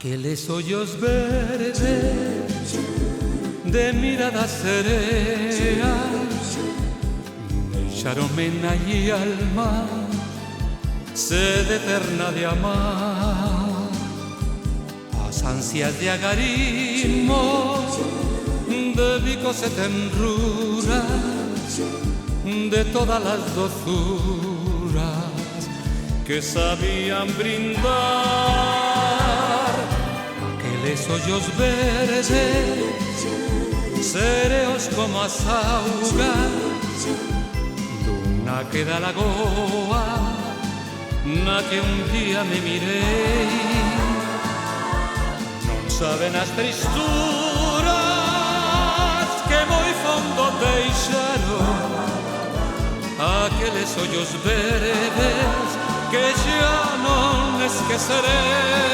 Aqueles ollos verdes de mirada serea deixaronme na alma sede eterna de amar. As ansias de agarimo, de bicos e tenruras, de todas las dozuras que sabían brindar. Aqueles ollos verdes, sereos como as augas dunha queda lagoa na que un día me mirei. Non saben as tristuras que moi fondo deixaron aqueles ollos verdes que xa non esquecerei.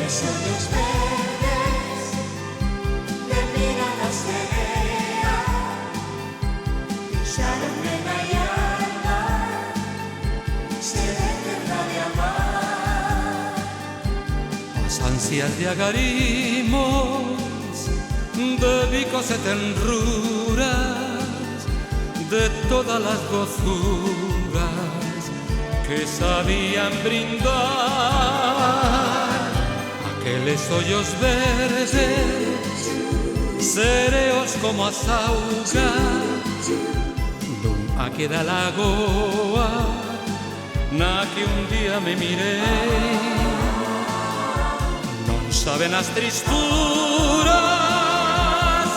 Aqueles ollos verdes de mirada serea deixaronme na alma sede eterna de amar. As ansias de agarimos, de bicos e tenruras, de todas las dozuras que sabían brindar. Aqueles ollos verdes, sereos como as augas dunha queda lagoa na que un día me mirei. Non saben as tristuras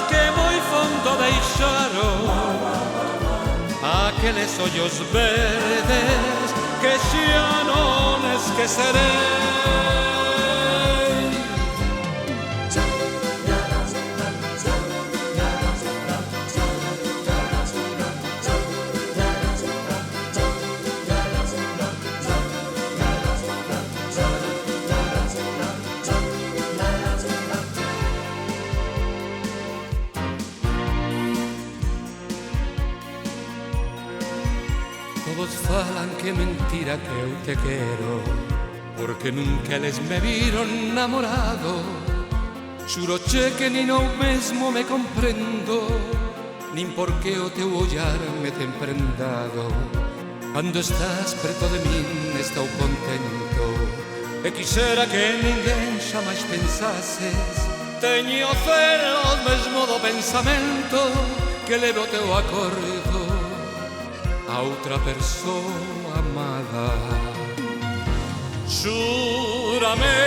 que moi fondo deixaron aqueles ollos verdes que xa non esquecerei. Todos falan que mentira que eu te quero, porque nunca eles me viron namorado. Xuroche que nin eu mesmo me comprendo, nin porque o teu ollar me ten prendado. Cando estás preto de min estou contento, e quixera que ninguén xa máis pensases. Teño celos mesmo do pensamento que leve o teu acordo a outra persoa amada. Xúrame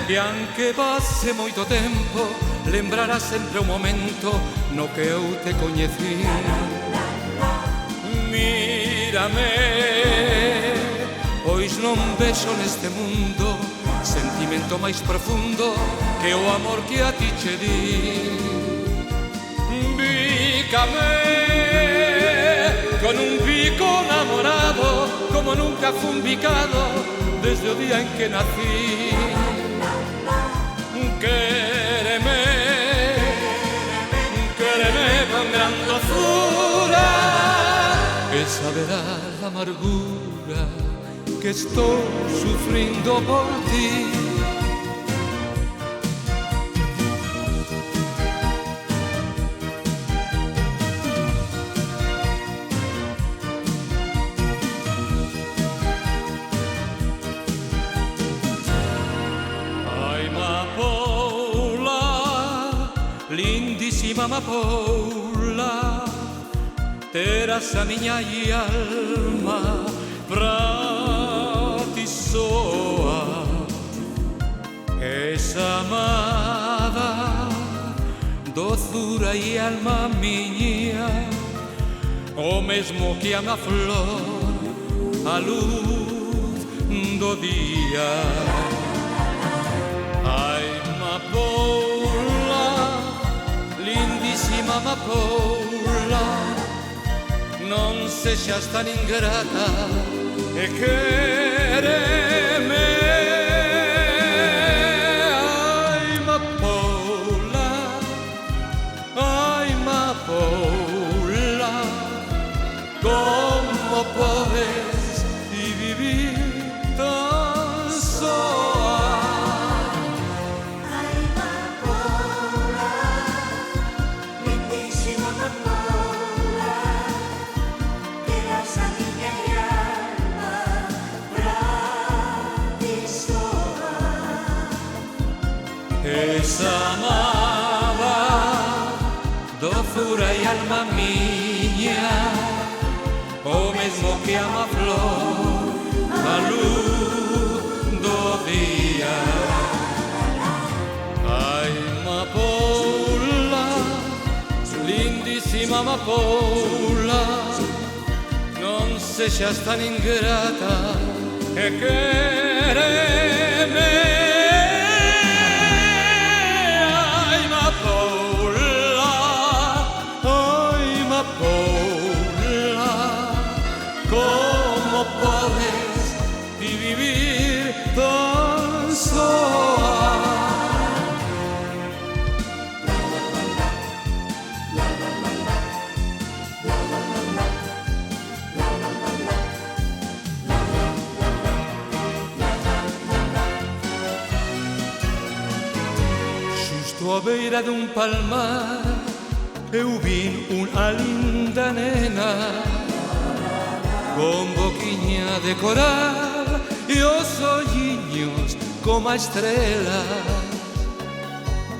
que aunque pase moito tempo, lembrarás sempre o momento no que eu te coñecí. Mírame, pois non vexo neste mundo sentimento máis profundo que o amor que a ti che di. Bícame con un bico enamorado como nunca fun bicado desde o día en que nací. Quéreme, quéreme con gran dozura, que saberás la amargura que estou sufrindo por ti. Lindísima amapola, terás a miña alma pra ti soa. Esa amada, dozura e alma miña, o mesmo que ama flor a luz do día. Ai, amapola, lindísima amapola, non sexas tan ingrata e quéreme. Ai, amapola, ai, amapola, como podes vivir tan ai alma miña, o mesmo que ama flor a luz do día. Ai, amapola, lindísima amapola, non sexas tan ingrata e quéreme. Ai, amapola, ai, amapola, como podes ti vivir tan soa? Xusto á beira dun palmar eu vin unha linda nena con boquiña de coral e os olliños como a estrelas.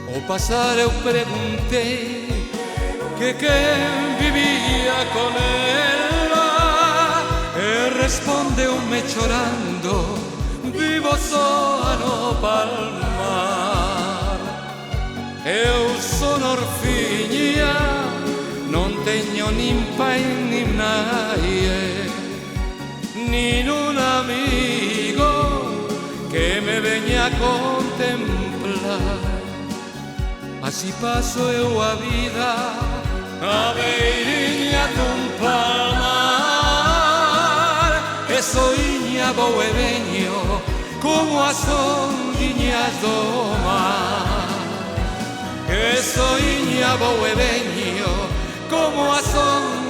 Ao pasar eu preguntei que quen vivía con ela e respondeume chorando: vivo soa no palmar. Eu son orfiña, non teño nin pai nin nai, nin un amigo que me veña a contemplar. Así paso eu a vida a beiriña dun palmar, e soiña vou e veño como as ondiñas do mar. Que soiña vou e veño como as ondiñas